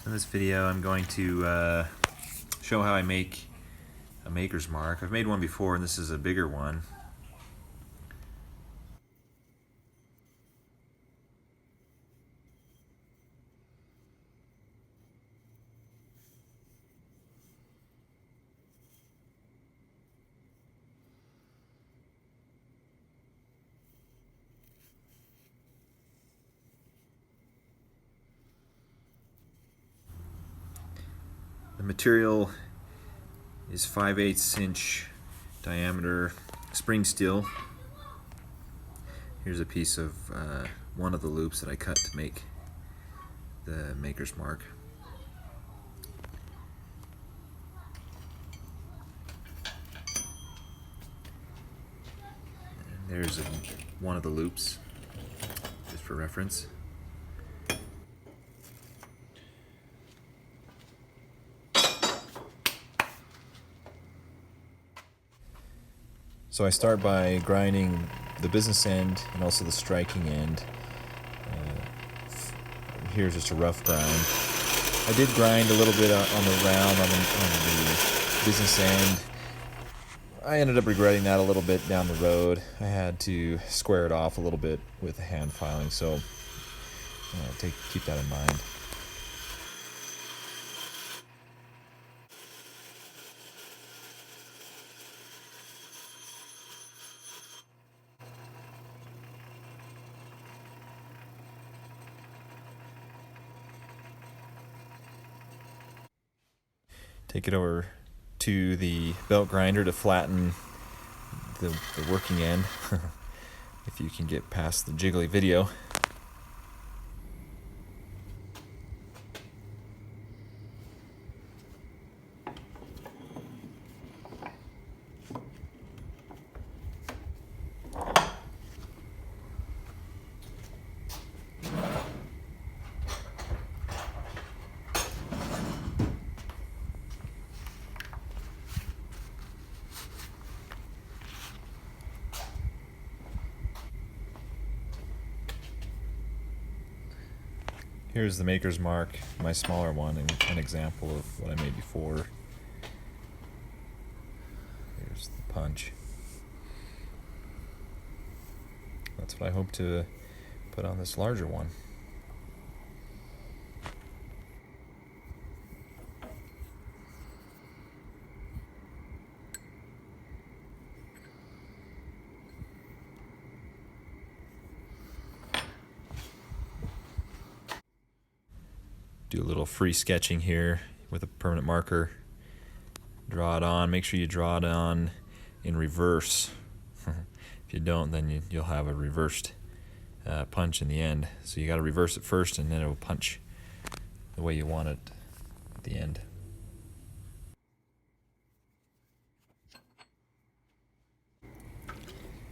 In this video I'm going to show how I make a maker's mark. I've made one before and this is a bigger one. The material is 5/8 inch diameter spring steel. Here's a piece of one of the loops that I cut to make the maker's mark. And there's one of the loops, just for reference. So I start by grinding the business end and also the striking end. Here's just a rough grind. I did grind a little bit on the round on the business end. I ended up regretting that a little bit down the road. I had to square it off a little bit with the hand filing, so keep that in mind. Take it over to the belt grinder to flatten the working end, if you can get past the jiggly video. Here's the maker's mark, my smaller one, and an example of what I made before. Here's the punch. That's what I hope to put on this larger one. Do a little free sketching here with a permanent marker. Draw it on. Make sure you draw it on in reverse. If you don't, then you'll have a reversed punch in the end. So you got to reverse it first, and then it will punch the way you want it at the end.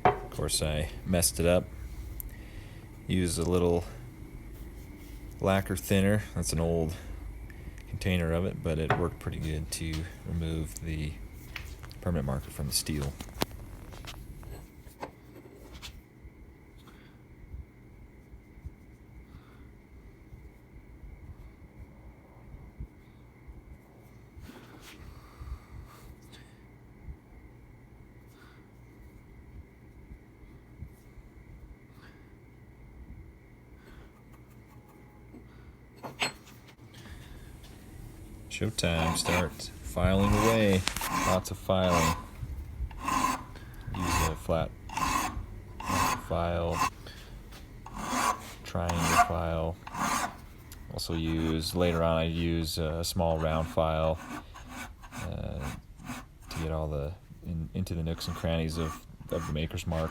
Of course, I messed it up. Use a little lacquer thinner. That's an old container of it, but it worked pretty good to remove the permanent marker from the steel. Showtime. Start filing away. Lots of filing. Use a flat file, triangle file. Also later on I use a small round file to get all into the nooks and crannies of the maker's mark.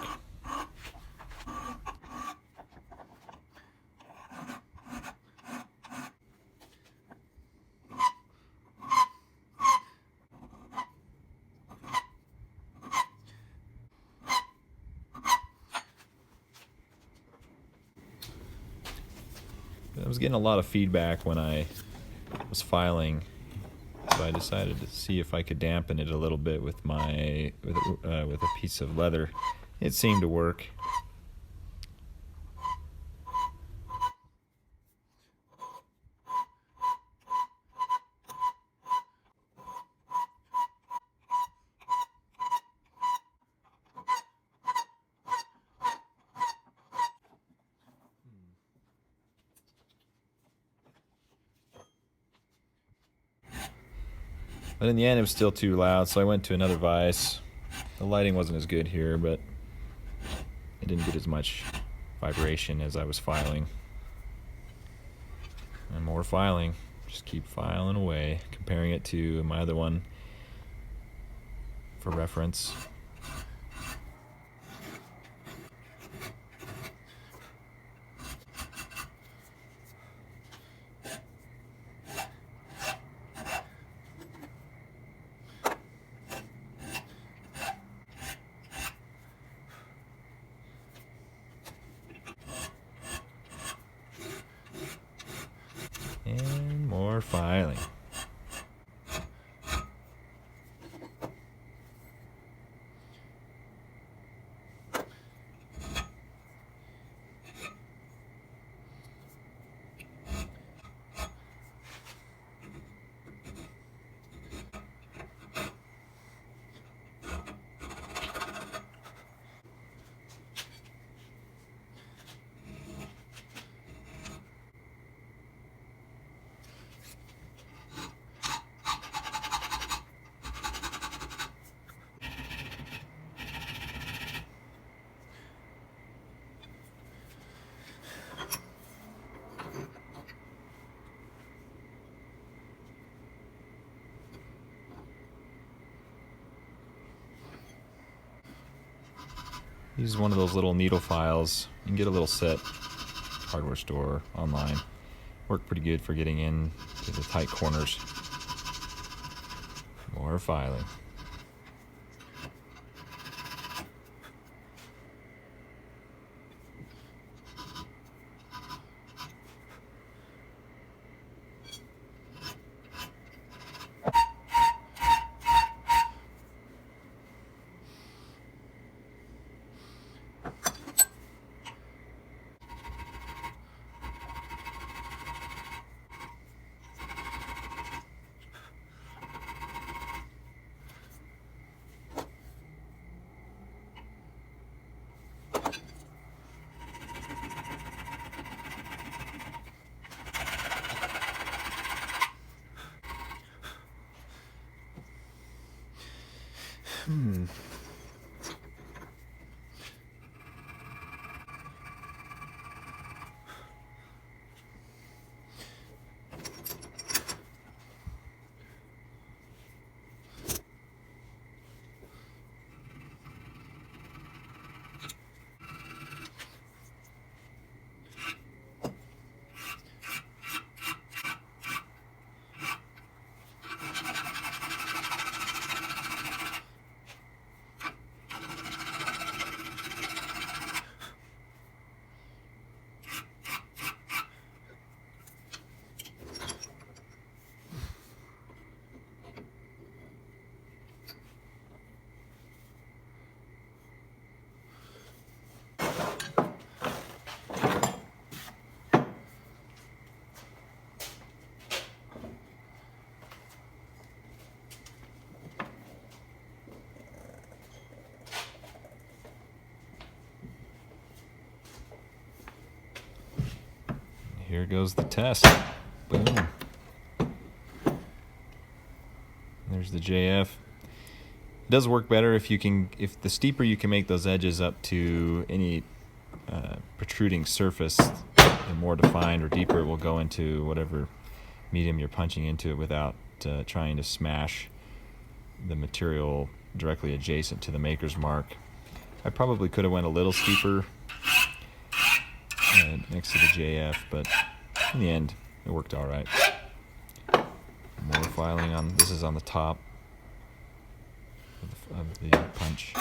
I was getting a lot of feedback when I was filing, so I decided to see if I could dampen it a little bit with a piece of leather. It seemed to work. But in the end, it was still too loud, so I went to another vise. The lighting wasn't as good here, but it didn't get as much vibration as I was filing. And more filing. Just keep filing away, comparing it to my other one for reference. And more filing. Use one of those little needle files. You can get a little set, hardware store, online. Work pretty good for getting in to the tight corners. More filing. Here goes the test. Boom. There's the JF. It does work better if the steeper you can make those edges up to any protruding surface, the more defined or deeper it will go into whatever medium you're punching into it without trying to smash the material directly adjacent to the maker's mark. I probably could have went a little steeper next to the JF, but in the end, it worked all right. More filing on, this is on the top of the punch.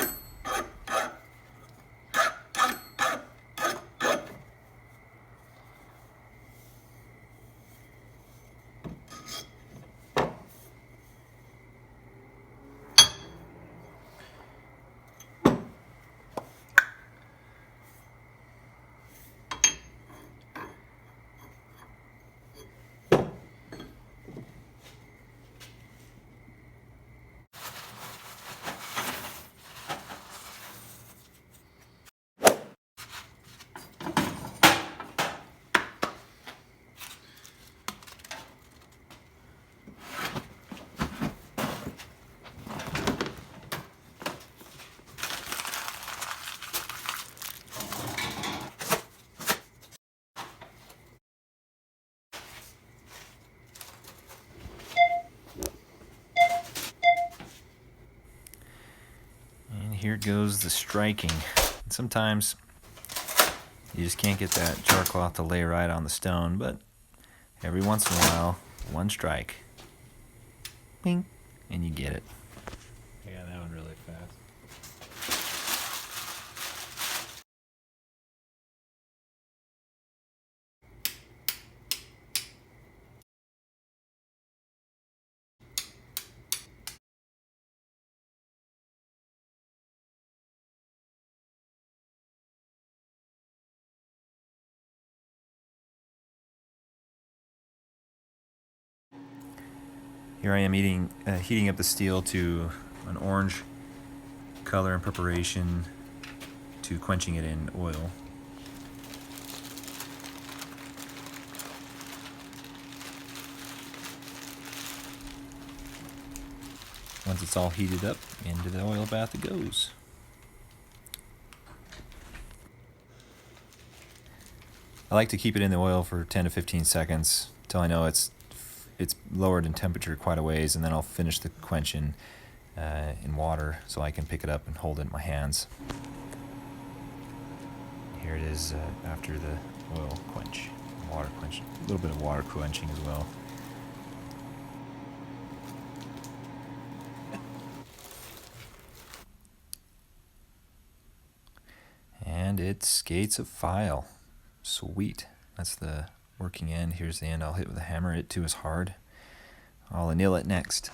here goes the striking. And sometimes you just can't get that char cloth to lay right on the stone, but every once in a while, one strike, bing, and you get it. I got that one really fast. Here I am heating up the steel to an orange color in preparation to quenching it in oil. Once it's all heated up, into the oil bath it goes. I like to keep it in the oil for 10 to 15 seconds until I know it's lowered in temperature quite a ways, and then I'll finish the quench in water so I can pick it up and hold it in my hands. Here it is after the oil quench, water quench, a little bit of water quenching as well. And it skates a file. Sweet. That's the working end. Here's the end. I'll hit with a hammer. It too is hard. I'll anneal it next.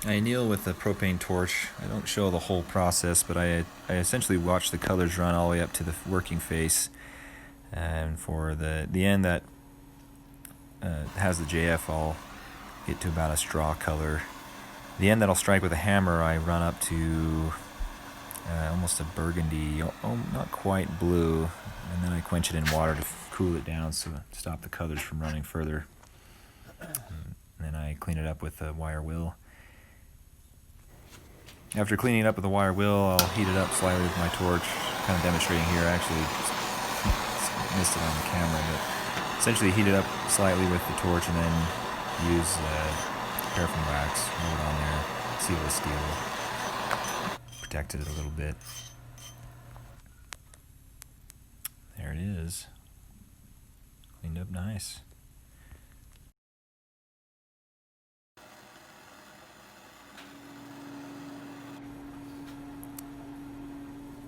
I anneal with a propane torch. I don't show the whole process, but I essentially watch the colors run all the way up to the working face. And for the end that has the JF, I'll get to about a straw color. The end that I'll strike with a hammer, I run up to almost a burgundy, not quite blue, and then I quench it in water to cool it down so stop the colors from running further. And then I clean it up with a wire wheel. After cleaning it up with a wire wheel, I'll heat it up slightly with my torch, kind of demonstrating here. I actually missed it on the camera, but essentially heat it up slightly with the torch and then use paraffin wax, roll it on there, seal the steel, protected it a little bit. There it is. Cleaned up nice.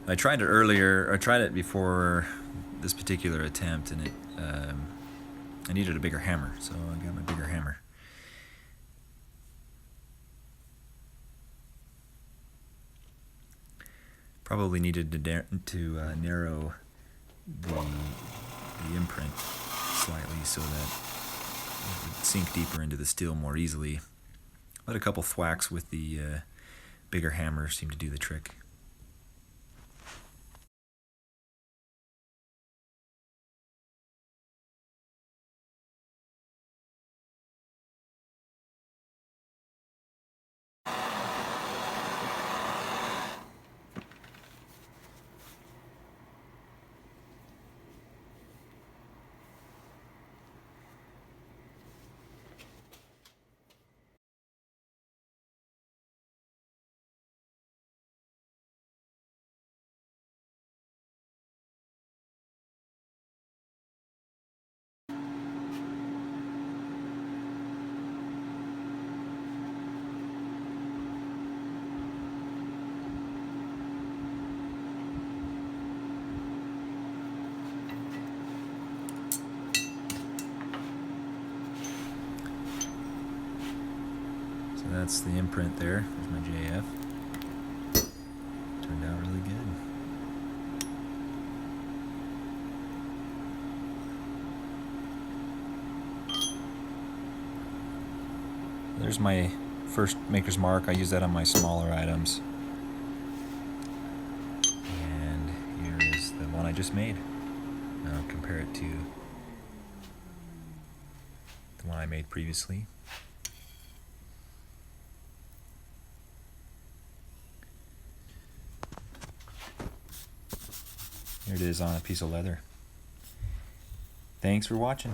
I tried it earlier. I tried it before this particular attempt, and I needed a bigger hammer, so I got my bigger hammer. Probably needed to narrow the imprint slightly so that it would sink deeper into the steel more easily. But a couple thwacks with the bigger hammer seemed to do the trick. So that's the imprint there. There's my JF. Turned out really good. There's my first maker's mark. I use that on my smaller items. And here is the one I just made. Now compare it to the one I made previously. Here it is on a piece of leather. Thanks for watching.